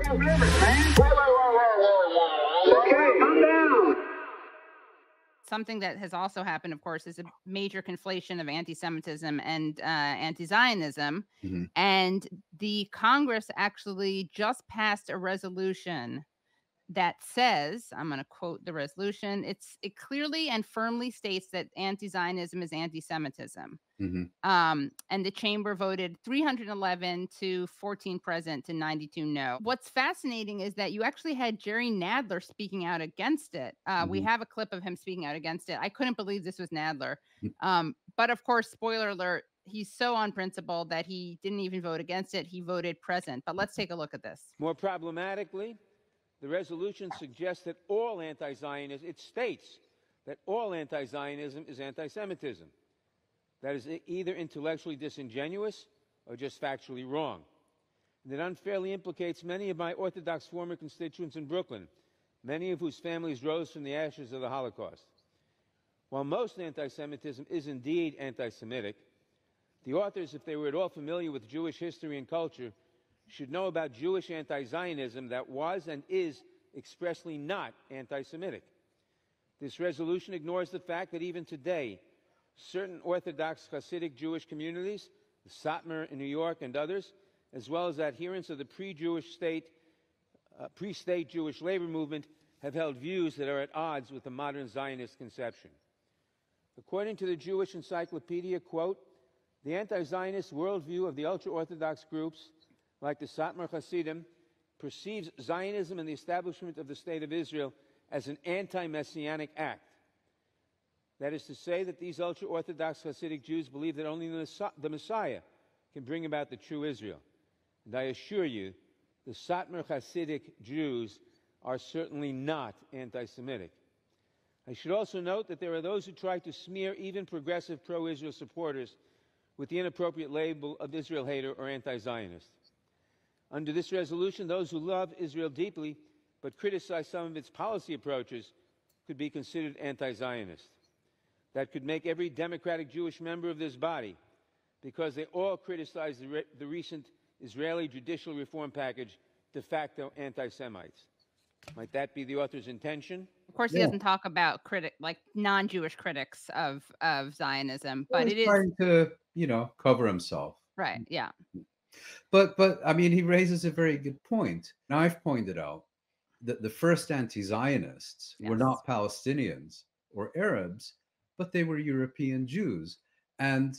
off limits, man. Whoa. Okay, calm down. Something that has also happened, of course, is a major conflation of anti-Semitism and anti-Zionism. Mm-hmm. And the Congress actually just passed a resolution that says, I'm going to quote the resolution, it clearly and firmly states that anti-Zionism is anti-Semitism. Mm-hmm. And the chamber voted 311 to 14 present to 92 no. What's fascinating is that you actually had Jerry Nadler speaking out against it. We have a clip of him speaking out against it. I couldn't believe this was Nadler. But of course, spoiler alert, he's so on principle that he didn't even vote against it. He voted present. But let's take a look at this. More problematically, the resolution suggests that all anti-Zionism, it states that all anti-Zionism is anti-Semitism. That is either intellectually disingenuous or just factually wrong. And it unfairly implicates many of my Orthodox former constituents in Brooklyn, many of whose families rose from the ashes of the Holocaust. While most anti-Semitism is indeed anti-Semitic, the authors, if they were at all familiar with Jewish history and culture, should know about Jewish anti-Zionism that was and is expressly not anti-Semitic. This resolution ignores the fact that even today, certain Orthodox Hasidic Jewish communities, the Satmar in New York and others, as well as adherents of the pre-state Jewish labor movement, have held views that are at odds with the modern Zionist conception. According to the Jewish Encyclopedia, quote, the anti-Zionist worldview of the ultra-Orthodox groups, like the Satmar Hasidim, perceives Zionism and the establishment of the State of Israel as an anti-Messianic act. That is to say that these ultra-Orthodox Hasidic Jews believe that only the Messiah can bring about the true Israel. And I assure you, the Satmar Hasidic Jews are certainly not anti-Semitic. I should also note that there are those who try to smear even progressive pro-Israel supporters with the inappropriate label of Israel hater or anti-Zionist. Under this resolution, those who love Israel deeply but criticize some of its policy approaches could be considered anti-Zionist. That could make every democratic Jewish member of this body, because they all criticize the recent Israeli judicial reform package, de facto anti-Semites. Might that be the author's intention? Of course, he doesn't talk about non-Jewish critics of Zionism, but he's trying to, cover himself. Right, yeah. But I mean, he raises a very good point. Now, I've pointed out that the first anti-Zionists were not Palestinians or Arabs, but they were European Jews. And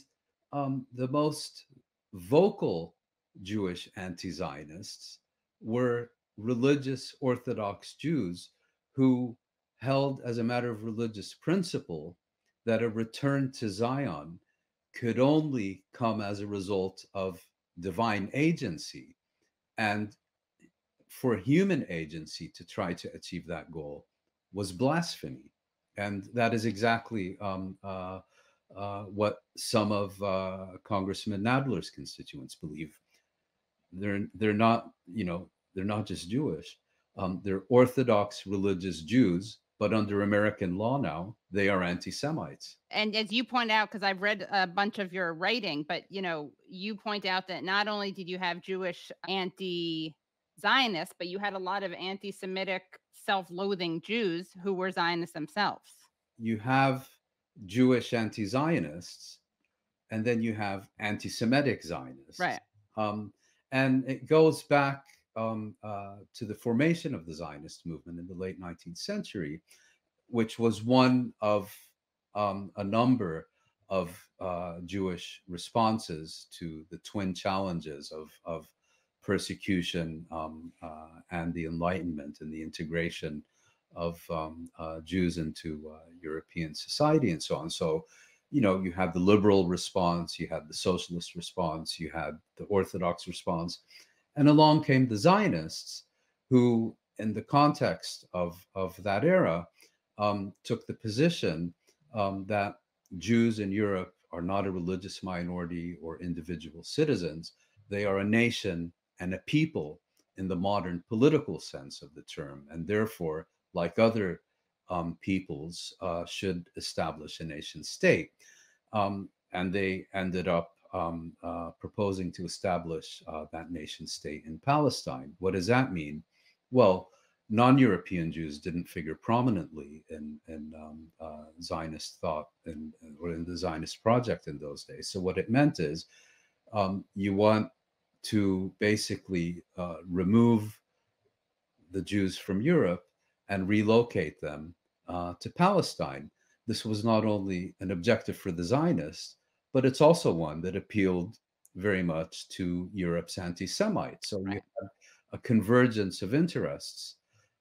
the most vocal Jewish anti-Zionists were religious Orthodox Jews who held as a matter of religious principle that a return to Zion could only come as a result of divine agency. And for human agency to try to achieve that goal was blasphemy. And that is exactly what some of Congressman Nadler's constituents believe. They're not, they're not just Jewish. They're Orthodox religious Jews, but under American law now, they are anti-Semites. And as you point out, because I've read a bunch of your writing, but you point out that not only did you have Jewish anti-Zionists, but you had a lot of anti-Semitic, self-loathing Jews who were Zionists themselves. You have Jewish anti-Zionists, and then you have anti-Semitic Zionists. Right. And it goes back to the formation of the Zionist movement in the late 19th century, which was one of a number of Jewish responses to the twin challenges of persecution and the Enlightenment and the integration of Jews into European society and so on. So, you had the liberal response, you had the socialist response, you had the Orthodox response, and along came the Zionists, who, in the context of that era, took the position that Jews in Europe are not a religious minority or individual citizens. They are a nation and a people in the modern political sense of the term, and therefore, like other peoples, should establish a nation state. And they ended up proposing to establish that nation state in Palestine. What does that mean? Well, non-European Jews didn't figure prominently in Zionist thought or in the Zionist project in those days. So what it meant is you want to basically remove the Jews from Europe and relocate them to Palestine. This was not only an objective for the Zionists, but it's also one that appealed very much to Europe's anti-Semites. So you had a convergence of interests.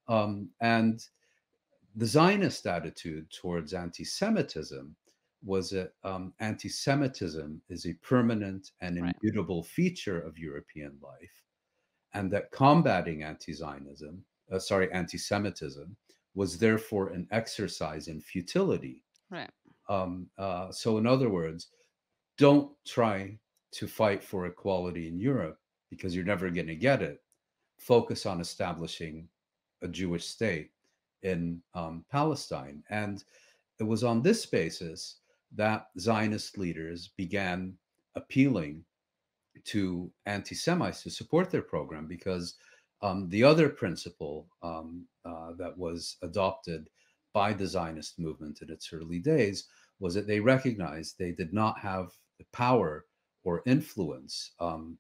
And the Zionist attitude towards anti-Semitism was that anti-Semitism is a permanent and immutable feature of European life, and that combating anti-Semitism was therefore an exercise in futility. Right. So in other words, don't try to fight for equality in Europe because you're never going to get it. Focus on establishing a Jewish state in Palestine. And it was on this basis that Zionist leaders began appealing to anti-Semites to support their program, because the other principle that was adopted by the Zionist movement in its early days was that they recognized they did not have the power or influence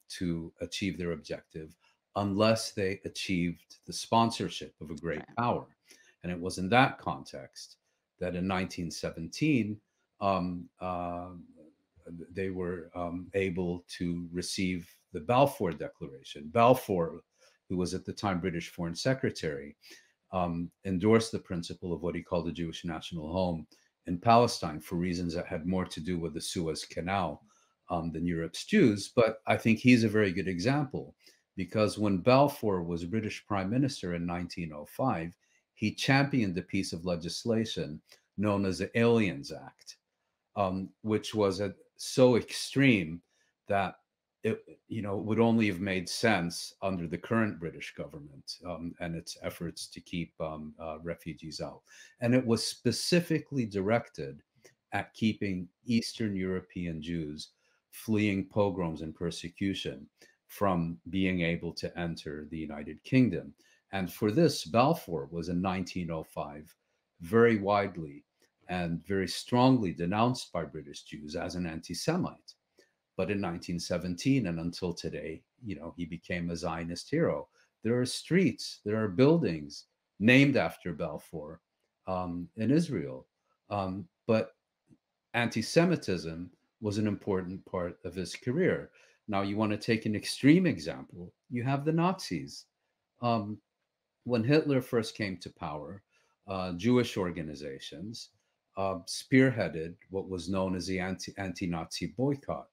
to achieve their objective unless they achieved the sponsorship of a great power. And it was in that context that in 1917, they were able to receive the Balfour Declaration. Balfour, who was at the time British Foreign Secretary, endorsed the principle of what he called the Jewish national home in Palestine for reasons that had more to do with the Suez Canal than Europe's Jews. But I think he's a very good example, because when Balfour was British Prime Minister in 1905, he championed a piece of legislation known as the Aliens Act, which was so extreme that it would only have made sense under the current British government and its efforts to keep refugees out. And it was specifically directed at keeping Eastern European Jews fleeing pogroms and persecution from being able to enter the United Kingdom. And for this, Balfour was in 1905 very widely and very strongly denounced by British Jews as an anti-Semite. But in 1917 and until today, he became a Zionist hero. There are streets, there are buildings named after Balfour in Israel. But anti-Semitism was an important part of his career. Now, you want to take an extreme example, you have the Nazis. When Hitler first came to power, Jewish organizations spearheaded what was known as the anti-Nazi boycott.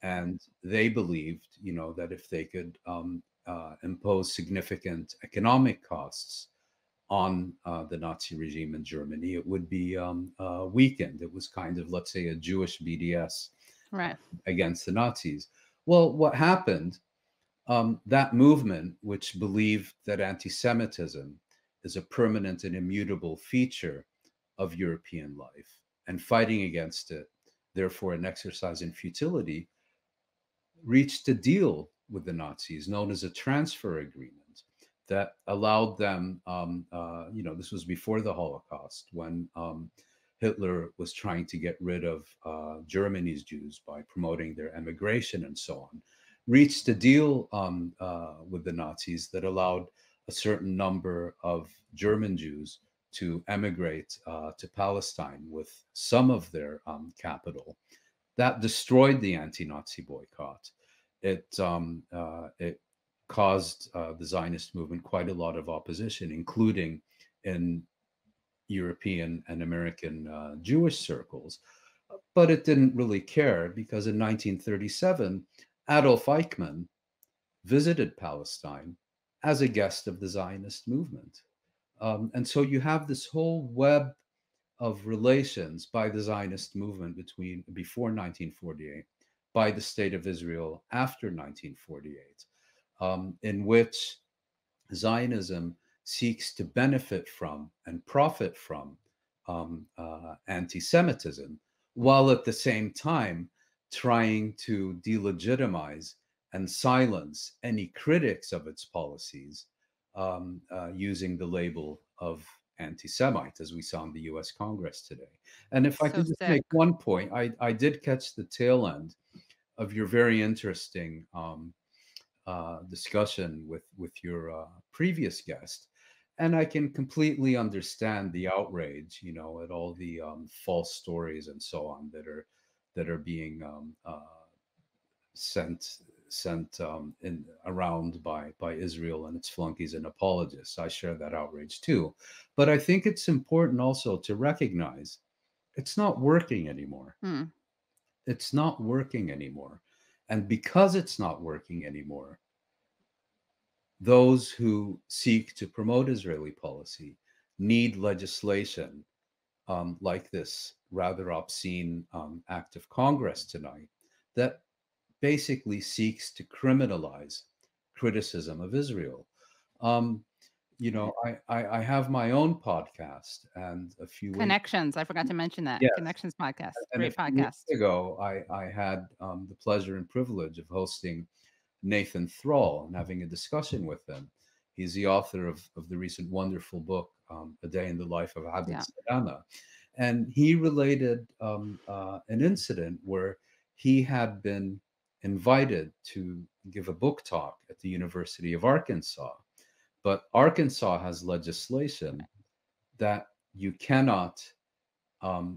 And they believed, that if they could impose significant economic costs on the Nazi regime in Germany, it would be weakened. It was kind of, let's say, a Jewish BDS against the Nazis. Well, what happened? That movement, which believed that anti-Semitism is a permanent and immutable feature of European life, and fighting against it, therefore an exercise in futility, reached a deal with the Nazis known as a transfer agreement that allowed them, this was before the Holocaust, when Hitler was trying to get rid of Germany's Jews by promoting their emigration and so on, reached a deal with the Nazis that allowed a certain number of German Jews to emigrate to Palestine with some of their capital. That destroyed the anti-Nazi boycott. It caused the Zionist movement quite a lot of opposition, including in European and American Jewish circles. But it didn't really care, because in 1937, Adolf Eichmann visited Palestine as a guest of the Zionist movement. And so you have this whole web of relations by the Zionist movement before 1948, by the State of Israel after 1948, in which Zionism seeks to benefit from and profit from anti-Semitism, while at the same time trying to delegitimize and silence any critics of its policies using the label of anti-Semite, as we saw in the US Congress today. And if I So could just sick. make one point, I did catch the tail end of your very interesting discussion with your previous guest. And I can completely understand the outrage, at all the false stories and so on that are being sent in around by Israel and its flunkies and apologists. I share that outrage too, but I think it's important also to recognize it's not working anymore. Hmm. It's not working anymore, and because it's not working anymore, those who seek to promote Israeli policy need legislation like this rather obscene act of Congress tonight that basically seeks to criminalize criticism of Israel. Um, I have my own podcast, and a few weeks, Connections. I forgot to mention that. yes, Connections podcast. and a Great few weeks podcast. ago, I had the pleasure and privilege of hosting Nathan Thrall and having a discussion with him. He's the author of the recent wonderful book, A Day in the Life of Abed Yeah. Sadana. And he related an incident where he had been invited to give a book talk at the University of Arkansas. But Arkansas has legislation that you cannot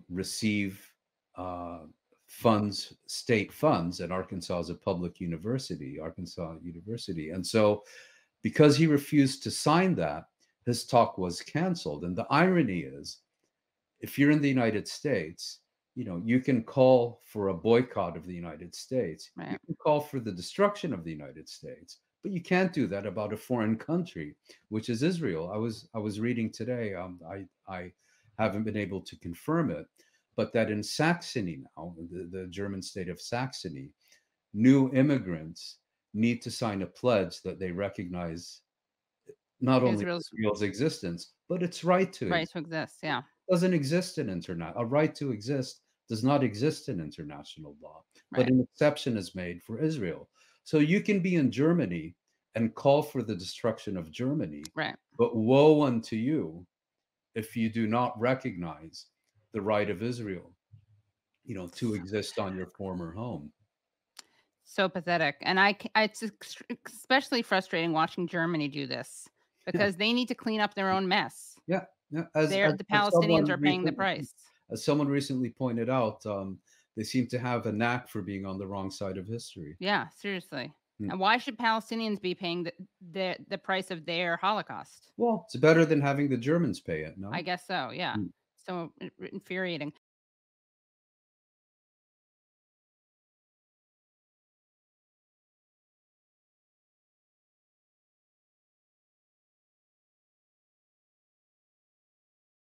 receive funds, state funds, and Arkansas is a public university, Arkansas University. And so, because he refused to sign that, his talk was canceled. And the irony is, if you're in the United States, you can call for a boycott of the United States. You Right. can call for the destruction of the United States, but you can't do that about a foreign country, which is Israel. I was reading today. I haven't been able to confirm it, but that in Saxony now, the German state of Saxony, new immigrants need to sign a pledge that they recognize not only Israel's Israel's existence, but its right to right exist. to exist. Yeah. Doesn't exist in internet. A right to exist does not exist in international law, but Right. an exception is made for Israel. So you can be in Germany and call for the destruction of Germany, Right. but woe unto you if you do not recognize the right of Israel, to exist on your former home. So pathetic. And it's especially frustrating watching Germany do this Yeah, because they need to clean up their own mess. yeah, yeah. The Palestinians are paying the price. As someone recently pointed out, they seem to have a knack for being on the wrong side of history. Yeah, seriously. Hmm. And why should Palestinians be paying the price of their Holocaust? Well, it's better than having the Germans pay it, no? I guess so. Yeah. Hmm. So infuriating.